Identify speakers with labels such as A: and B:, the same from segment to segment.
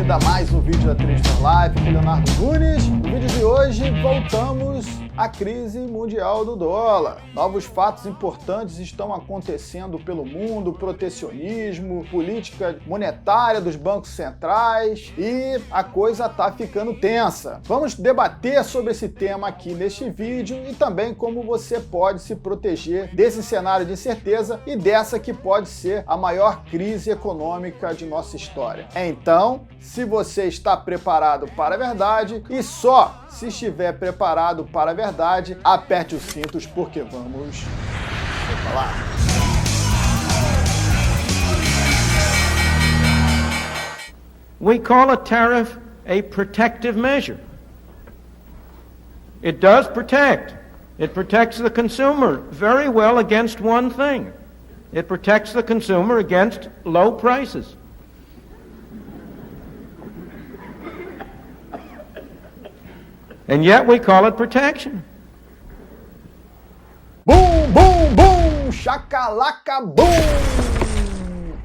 A: bem-vindo a mais um vídeo da Trade for Life, aqui é Leonardo Nunes. No vídeo de hoje, voltamos à crise mundial do dólar. Novos fatos importantes estão acontecendo pelo mundo, protecionismo, política monetária dos bancos centrais e a coisa tá ficando tensa. Vamos debater sobre esse tema aqui neste vídeo e também como você pode se proteger desse cenário de incerteza e dessa que pode ser a maior crise econômica de nossa história. Então, se você está preparado para a verdade e só se estiver preparado para a verdade, aperte os cintos porque vamos falar.
B: We call a tariff a protective measure. It does protect. It protects the consumer very well against one thing. It protects the consumer against low prices. And yet we call it protection.
A: Bum, bum, bum, chacalaca, bum!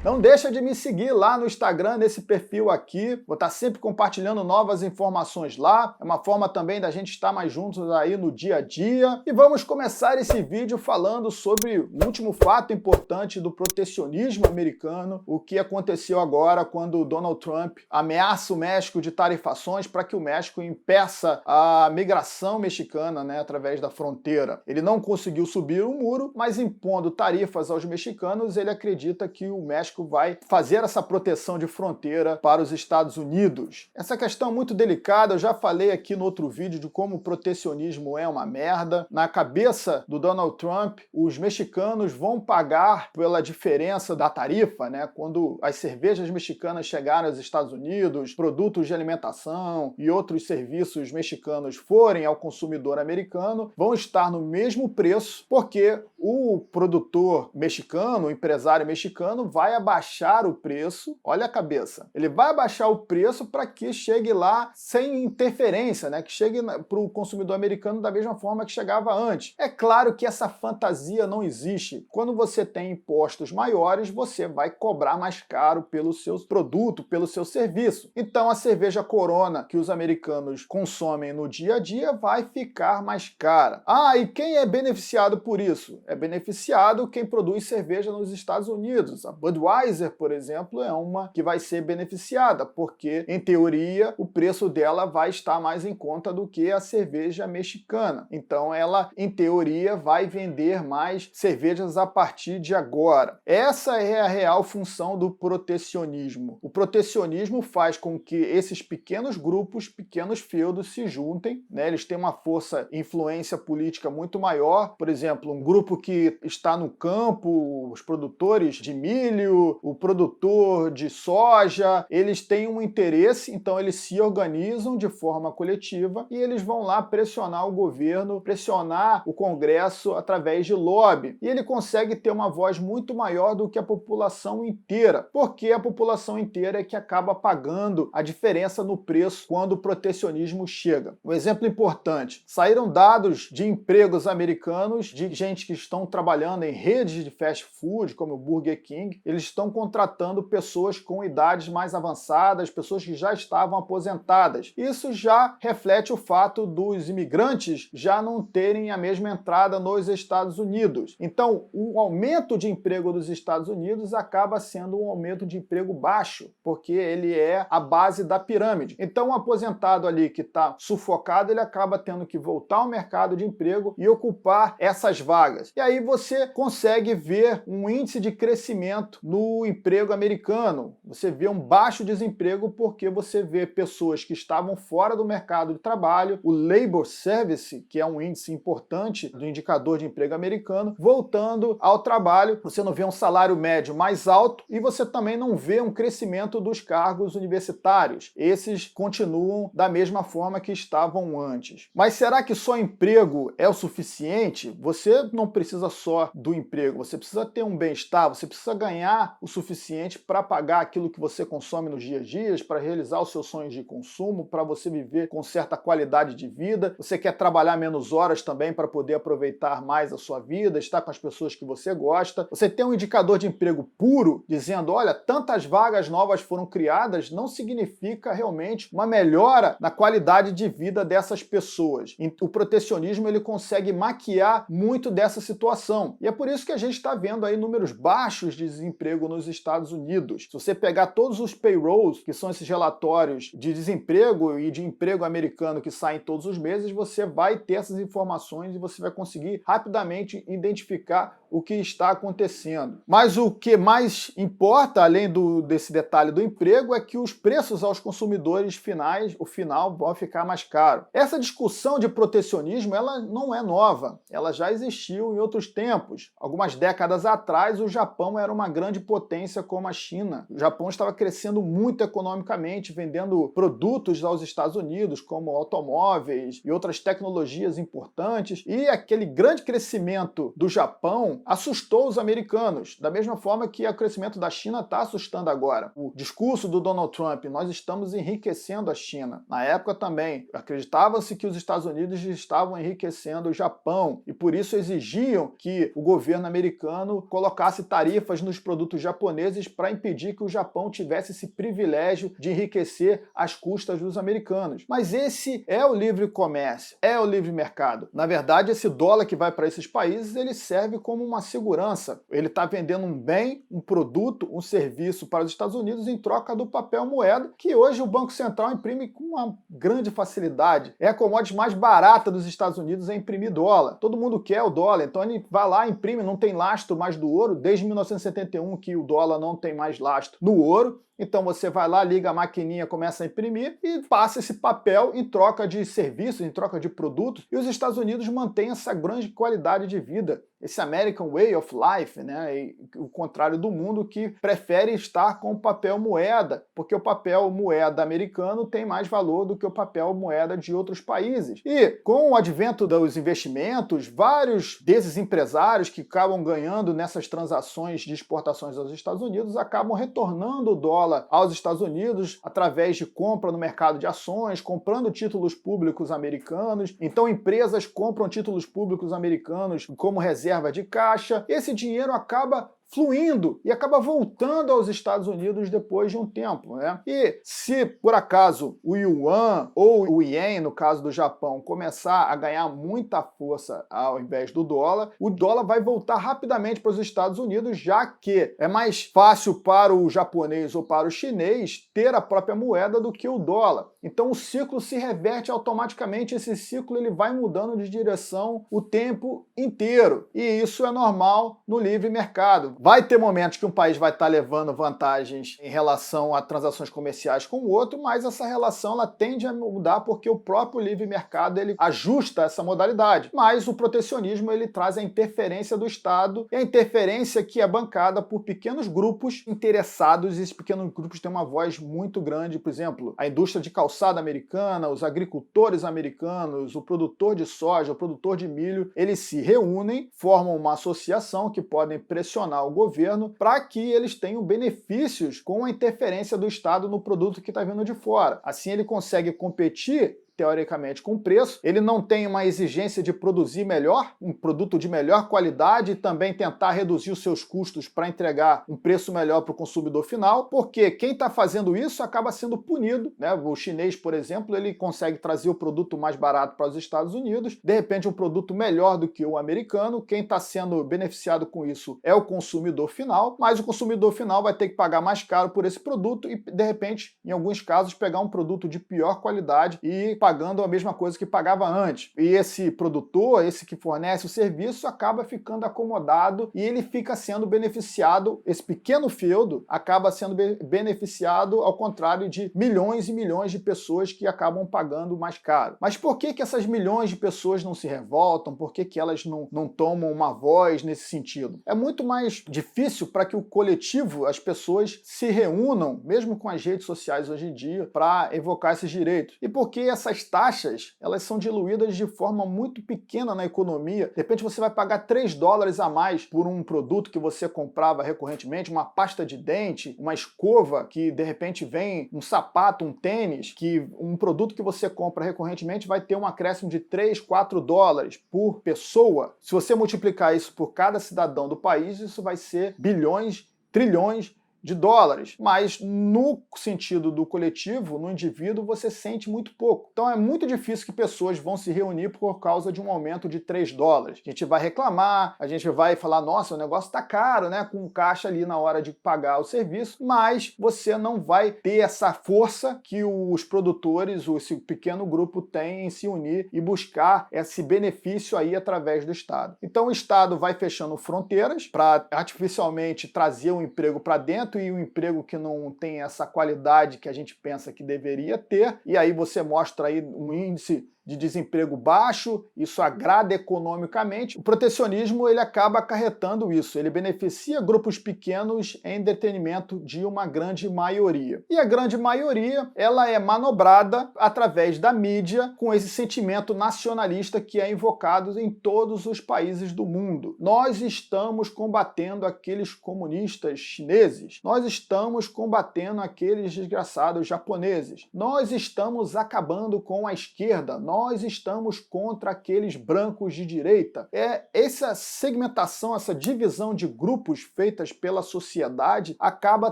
A: Não deixa de me seguir lá no Instagram, nesse perfil aqui. Vou estar sempre compartilhando novas informações lá. É uma forma também da gente estar mais juntos aí no dia a dia. E vamos começar esse vídeo falando sobre o último fato importante do protecionismo americano, o que aconteceu agora quando o Donald Trump ameaça o México de tarifações para que o México impeça a migração mexicana, né, através da fronteira. Ele não conseguiu subir o muro, mas impondo tarifas aos mexicanos, ele acredita que o México vai fazer essa proteção de fronteira para os Estados Unidos. Essa questão é muito delicada, eu já falei aqui no outro vídeo de como o protecionismo é uma merda. Na cabeça do Donald Trump, os mexicanos vão pagar pela diferença da tarifa, né? Quando as cervejas mexicanas chegarem aos Estados Unidos, produtos de alimentação e outros serviços mexicanos forem ao consumidor americano, vão estar no mesmo preço, porque o produtor mexicano, o empresário mexicano, vai abaixar o preço, olha a cabeça, ele vai abaixar o preço para que chegue lá sem interferência, né? Que chegue para o consumidor americano da mesma forma que chegava antes. É claro que essa fantasia não existe. Quando você tem impostos maiores, você vai cobrar mais caro pelo seu produto, pelo seu serviço. Então a cerveja Corona que os americanos consomem no dia a dia vai ficar mais cara. Ah, e quem é beneficiado por isso? É beneficiado quem produz cerveja nos Estados Unidos. A Budweiser, por exemplo, é uma que vai ser beneficiada, porque, em teoria, o preço dela vai estar mais em conta do que a cerveja mexicana. Então, ela, em teoria, vai vender mais cervejas a partir de agora. Essa é a real função do protecionismo. O protecionismo faz com que esses pequenos grupos, pequenos feudos se juntem, né? Eles têm uma força e influência política muito maior. Por exemplo, um grupo que está no campo, os produtores de milho, o produtor de soja, eles têm um interesse, então eles se organizam de forma coletiva e eles vão lá pressionar o governo, pressionar o Congresso através de lobby. E ele consegue ter uma voz muito maior do que a população inteira, porque a população inteira é que acaba pagando a diferença no preço quando o protecionismo chega. Um exemplo importante, saíram dados de empregos americanos de gente que estão trabalhando em redes de fast food, como o Burger King. Eles estão contratando pessoas com idades mais avançadas, pessoas que já estavam aposentadas. Isso já reflete o fato dos imigrantes já não terem a mesma entrada nos Estados Unidos. Então, o aumento de emprego dos Estados Unidos acaba sendo um aumento de emprego baixo, porque ele é a base da pirâmide. Então, um aposentado ali que está sufocado, ele acaba tendo que voltar ao mercado de emprego e ocupar essas vagas. E aí você consegue ver um índice de crescimento no emprego americano. Você vê um baixo desemprego porque você vê pessoas que estavam fora do mercado de trabalho, o Labor Service, que é um índice importante do indicador de emprego americano, voltando ao trabalho. Você não vê um salário médio mais alto e você também não vê um crescimento dos cargos universitários. Esses continuam da mesma forma que estavam antes. Mas será que só emprego é o suficiente? Você não precisa só do emprego, você precisa ter um bem-estar, você precisa ganhar ganhar o suficiente para pagar aquilo que você consome nos dias a dias, para realizar os seus sonhos de consumo, para você viver com certa qualidade de vida. Você quer trabalhar menos horas também para poder aproveitar mais a sua vida, estar com as pessoas que você gosta. Você tem um indicador de emprego puro, dizendo, olha, tantas vagas novas foram criadas, não significa realmente uma melhora na qualidade de vida dessas pessoas. O protecionismo ele consegue maquiar muito dessa situação. E é por isso que a gente está vendo aí números baixos de desemprego nos Estados Unidos. Se você pegar todos os payrolls, que são esses relatórios de desemprego e de emprego americano que saem todos os meses, você vai ter essas informações e você vai conseguir rapidamente identificar o que está acontecendo. Mas o que mais importa, além desse detalhe do emprego, é que os preços aos consumidores finais, o final, vão ficar mais caro. Essa discussão de protecionismo, ela não é nova, ela já existiu em outros tempos. Algumas décadas atrás, o Japão era uma grande potência como a China. O Japão estava crescendo muito economicamente, vendendo produtos aos Estados Unidos, como automóveis e outras tecnologias importantes, e aquele grande crescimento do Japão assustou os americanos, da mesma forma que o crescimento da China está assustando agora. O discurso do Donald Trump, nós estamos enriquecendo a China. Na época também, acreditava-se que os Estados Unidos estavam enriquecendo o Japão e por isso exigiam que o governo americano colocasse tarifas nos produtos japoneses para impedir que o Japão tivesse esse privilégio de enriquecer às custas dos americanos. Mas esse é o livre comércio, é o livre mercado. Na verdade, esse dólar que vai para esses países, ele serve como uma segurança. Ele está vendendo um bem, um produto, um serviço para os Estados Unidos em troca do papel moeda, que hoje o Banco Central imprime com uma grande facilidade. É a commodity mais barata dos Estados Unidos é imprimir dólar. Todo mundo quer o dólar, então ele vai lá, imprime, não tem lastro mais do ouro, desde 1971 que o dólar não tem mais lastro no ouro. Então você vai lá, liga a maquininha, começa a imprimir e passa esse papel em troca de serviços, em troca de produtos. E os Estados Unidos mantêm essa grande qualidade de vida, esse American Way of Life, né? E o contrário do mundo que prefere estar com o papel moeda, porque o papel moeda americano tem mais valor do que o papel moeda de outros países. E com o advento dos investimentos, vários desses empresários que acabam ganhando nessas transações de exportações aos Estados Unidos acabam retornando o dólar aos Estados Unidos através de compra no mercado de ações, comprando títulos públicos americanos. Então empresas compram títulos públicos americanos como reserva de caixa. Esse dinheiro acaba fluindo e acaba voltando aos Estados Unidos depois de um tempo, né? E se, por acaso, o yuan ou o ien, no caso do Japão, começar a ganhar muita força ao invés do dólar, o dólar vai voltar rapidamente para os Estados Unidos, já que é mais fácil para o japonês ou para o chinês ter a própria moeda do que o dólar. Então o ciclo se reverte automaticamente, esse ciclo ele vai mudando de direção o tempo inteiro. E isso é normal no livre mercado. Vai ter momentos que um país vai estar levando vantagens em relação a transações comerciais com o outro, mas essa relação ela tende a mudar porque o próprio livre mercado ele ajusta essa modalidade. Mas o protecionismo ele traz a interferência do Estado e a interferência que é bancada por pequenos grupos interessados, e esses pequenos grupos têm uma voz muito grande. Por exemplo, a indústria de calçada americana, os agricultores americanos, o produtor de soja, o produtor de milho, eles se reúnem, formam uma associação que podem pressionar o governo para que eles tenham benefícios com a interferência do Estado no produto que está vindo de fora. Assim ele consegue competir teoricamente com preço, ele não tem uma exigência de produzir melhor, um produto de melhor qualidade e também tentar reduzir os seus custos para entregar um preço melhor para o consumidor final, porque quem está fazendo isso acaba sendo punido, né? O chinês, por exemplo, ele consegue trazer o produto mais barato para os Estados Unidos, de repente um produto melhor do que o americano, quem está sendo beneficiado com isso é o consumidor final, mas o consumidor final vai ter que pagar mais caro por esse produto e, de repente, em alguns casos, pegar um produto de pior qualidade e pagando a mesma coisa que pagava antes. E esse produtor, esse que fornece o serviço, acaba ficando acomodado e ele fica sendo beneficiado, esse pequeno feudo acaba sendo beneficiado ao contrário de milhões e milhões de pessoas que acabam pagando mais caro. Mas por que essas milhões de pessoas não se revoltam? Por que elas não tomam uma voz nesse sentido? É muito mais difícil para que o coletivo, as pessoas se reúnam, mesmo com as redes sociais hoje em dia, para evocar esses direitos. E por que essa essas taxas, elas são diluídas de forma muito pequena na economia. De repente você vai pagar $3 a mais por um produto que você comprava recorrentemente, uma pasta de dente, uma escova, que de repente vem um sapato, um tênis, que um produto que você compra recorrentemente vai ter um acréscimo de $3, $4 por pessoa. Se você multiplicar isso por cada cidadão do país, isso vai ser bilhões, trilhões de dólares, mas no sentido do coletivo, no indivíduo, você sente muito pouco. Então é muito difícil que pessoas vão se reunir por causa de um aumento de $3. A gente vai reclamar, a gente vai falar, nossa, o negócio tá caro, né, com caixa ali na hora de pagar o serviço, mas você não vai ter essa força que os produtores, esse pequeno grupo tem em se unir e buscar esse benefício aí através do Estado. Então o Estado vai fechando fronteiras para artificialmente trazer o emprego para dentro, e um emprego que não tem essa qualidade que a gente pensa que deveria ter, e aí você mostra aí um índice de desemprego baixo, isso agrada economicamente. O protecionismo ele acaba acarretando isso, ele beneficia grupos pequenos em detrimento de uma grande maioria. E a grande maioria, ela é manobrada através da mídia com esse sentimento nacionalista que é invocado em todos os países do mundo. Nós estamos combatendo aqueles comunistas chineses, nós estamos combatendo aqueles desgraçados japoneses, nós estamos acabando com a esquerda, nós estamos contra aqueles brancos de direita. Essa segmentação, essa divisão de grupos feitas pela sociedade acaba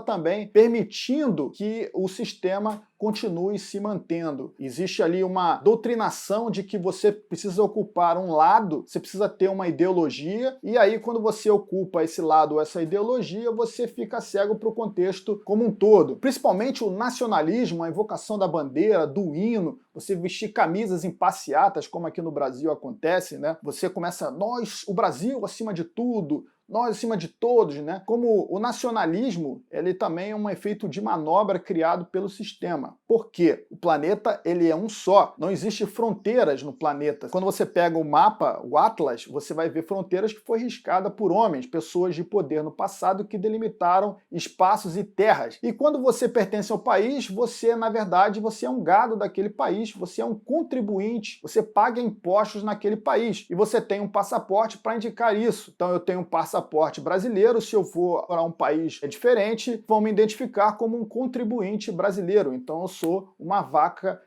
A: também permitindo que o sistema continue se mantendo. Existe ali uma doutrinação de que você precisa ocupar um lado, você precisa ter uma ideologia, e aí quando você ocupa esse lado ou essa ideologia, você fica cego para o contexto como um todo. Principalmente o nacionalismo, a invocação da bandeira, do hino, você vestir camisas em passeatas, como aqui no Brasil acontece, né? Você começa, nós, o Brasil acima de tudo, nós acima de todos, né? Como o nacionalismo, ele também é um efeito de manobra criado pelo sistema. Por quê? O planeta, ele é um só. Não existe fronteiras no planeta. Quando você pega o mapa, o Atlas, você vai ver fronteiras que foi riscada por homens, pessoas de poder no passado que delimitaram espaços e terras. E quando você pertence ao país, você, na verdade, você é um gado daquele país, você é um contribuinte, você paga impostos naquele país. E você tem um passaporte para indicar isso. Então eu tenho um passaporte brasileiro, se eu for para um país diferente, vão me identificar como um contribuinte brasileiro. Então eu sou uma vaca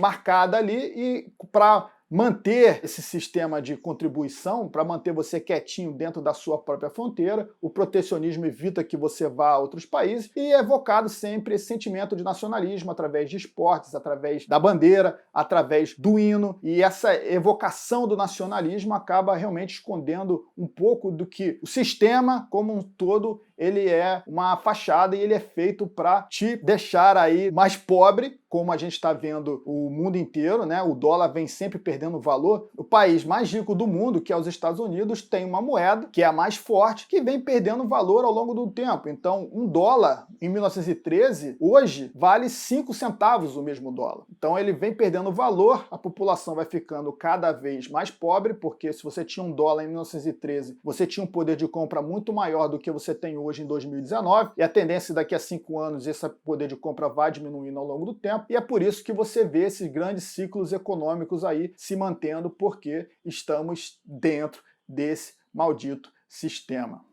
A: marcada ali, e para manter esse sistema de contribuição, para manter você quietinho dentro da sua própria fronteira, o protecionismo evita que você vá a outros países, e é evocado sempre esse sentimento de nacionalismo através de esportes, através da bandeira, através do hino, e essa evocação do nacionalismo acaba realmente escondendo um pouco do que o sistema como um todo ele é uma fachada, e ele é feito para te deixar aí mais pobre, como a gente está vendo o mundo inteiro, né? O dólar vem sempre perdendo valor. O país mais rico do mundo, que é os Estados Unidos, tem uma moeda que é a mais forte, que vem perdendo valor ao longo do tempo. Então, um dólar em 1913, hoje, vale 5 centavos o mesmo dólar. Então, ele vem perdendo valor, a população vai ficando cada vez mais pobre, porque se você tinha um dólar em 1913, você tinha um poder de compra muito maior do que você tem hoje em 2019, e a tendência daqui a 5 anos esse poder de compra vai diminuindo ao longo do tempo, e é por isso que você vê esses grandes ciclos econômicos aí se mantendo, porque estamos dentro desse maldito sistema.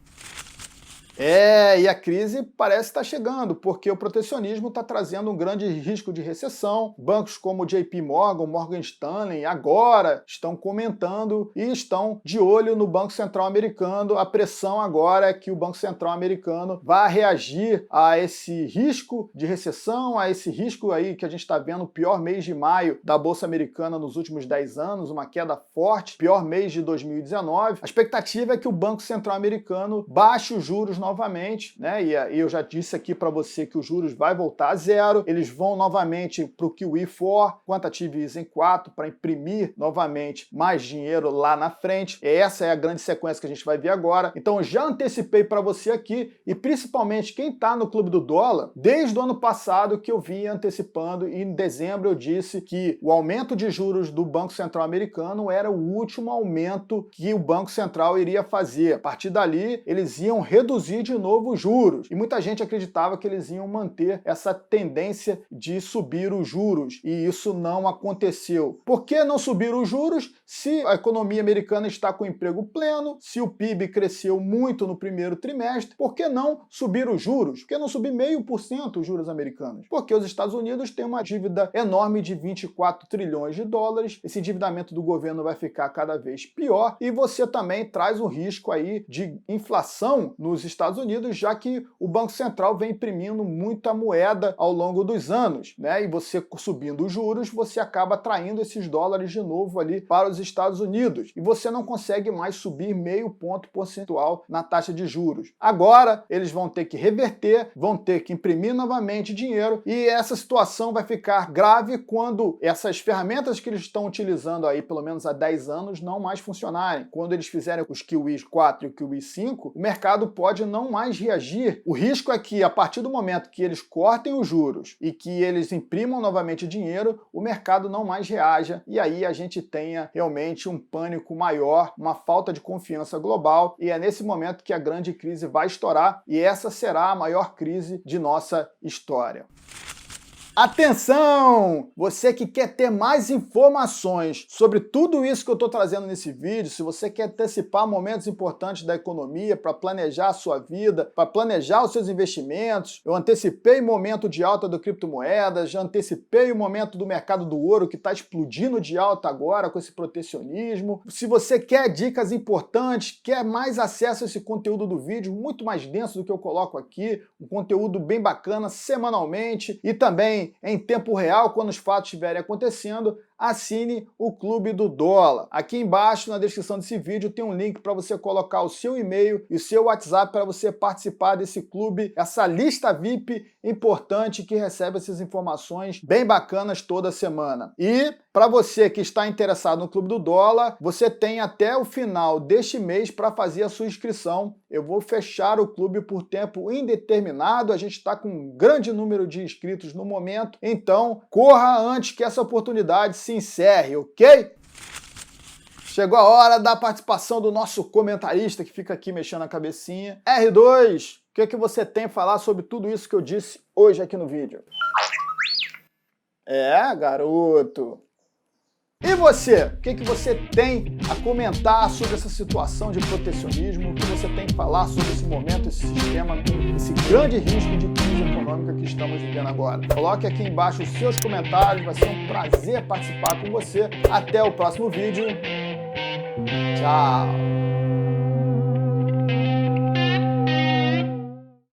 A: E a crise parece estar chegando, porque o protecionismo está trazendo um grande risco de recessão. Bancos como o JP Morgan, Morgan Stanley, agora estão comentando e estão de olho no Banco Central americano. A pressão agora é que o Banco Central americano vá reagir a esse risco de recessão, a esse risco aí que a gente está vendo, o pior mês de maio da Bolsa Americana nos últimos 10 anos, uma queda forte, pior mês de 2019. A expectativa é que o Banco Central americano baixe os juros novamente, né? E eu já disse aqui para você que os juros vai voltar a zero, eles vão novamente para o QE4, Quantitative Easing 4, para imprimir novamente mais dinheiro lá na frente. Essa é a grande sequência que a gente vai ver agora. Então eu já antecipei para você aqui, e principalmente quem está no Clube do Dólar, desde o ano passado que eu vinha antecipando, e em dezembro eu disse que o aumento de juros do Banco Central americano era o último aumento que o Banco Central iria fazer. A partir dali, eles iam reduzir subir de novo os juros. E muita gente acreditava que eles iam manter essa tendência de subir os juros, e isso não aconteceu. Por que não subir os juros se a economia americana está com emprego pleno, se o PIB cresceu muito no primeiro trimestre? Por que não subir os juros? Por que não subir 0,5% os juros americanos? Porque os Estados Unidos têm uma dívida enorme de 24 trilhões de dólares, esse endividamento do governo vai ficar cada vez pior, e você também traz um risco aí de inflação nos Estados Unidos, já que o Banco Central vem imprimindo muita moeda ao longo dos anos, né? E você subindo os juros, você acaba atraindo esses dólares de novo ali para os Estados Unidos, e você não consegue mais subir 0,5 ponto percentual na taxa de juros. Agora, eles vão ter que reverter, vão ter que imprimir novamente dinheiro, e essa situação vai ficar grave quando essas ferramentas que eles estão utilizando aí, pelo menos há 10 anos, não mais funcionarem. Quando eles fizerem os QE 4 e o QE 5, o mercado pode não mais reagir. O risco é que, a partir do momento que eles cortem os juros e que eles imprimam novamente dinheiro, o mercado não mais reaja, e aí a gente tenha realmente um pânico maior, uma falta de confiança global, e é nesse momento que a grande crise vai estourar, e essa será a maior crise de nossa história. Atenção! Você que quer ter mais informações sobre tudo isso que eu estou trazendo nesse vídeo, se você quer antecipar momentos importantes da economia para planejar a sua vida, para planejar os seus investimentos, eu antecipei o momento de alta do criptomoedas, já antecipei o momento do mercado do ouro que está explodindo de alta agora com esse protecionismo. Se você quer dicas importantes, quer mais acesso a esse conteúdo do vídeo, muito mais denso do que eu coloco aqui, um conteúdo bem bacana semanalmente e também em tempo real, quando os fatos estiverem acontecendo, assine o Clube do Dólar. Aqui embaixo, na descrição desse vídeo, tem um link para você colocar o seu e-mail e o seu WhatsApp para você participar desse clube, essa lista VIP importante que recebe essas informações bem bacanas toda semana. E para você que está interessado no Clube do Dólar, você tem até o final deste mês para fazer a sua inscrição. Eu vou fechar o clube por tempo indeterminado, a gente está com um grande número de inscritos no momento, então corra antes que essa oportunidade se encerre, ok? Chegou a hora da participação do nosso comentarista que fica aqui mexendo a cabecinha. R2, o que você tem a falar sobre tudo isso que eu disse hoje aqui no vídeo? É, garoto. E você? O que você tem a comentar sobre essa situação de protecionismo? O que você tem a falar sobre esse momento, esse sistema, esse grande risco de crise econômica que estamos vivendo agora? Coloque aqui embaixo os seus comentários, vai ser um prazer participar com você. Até o próximo vídeo. Tchau!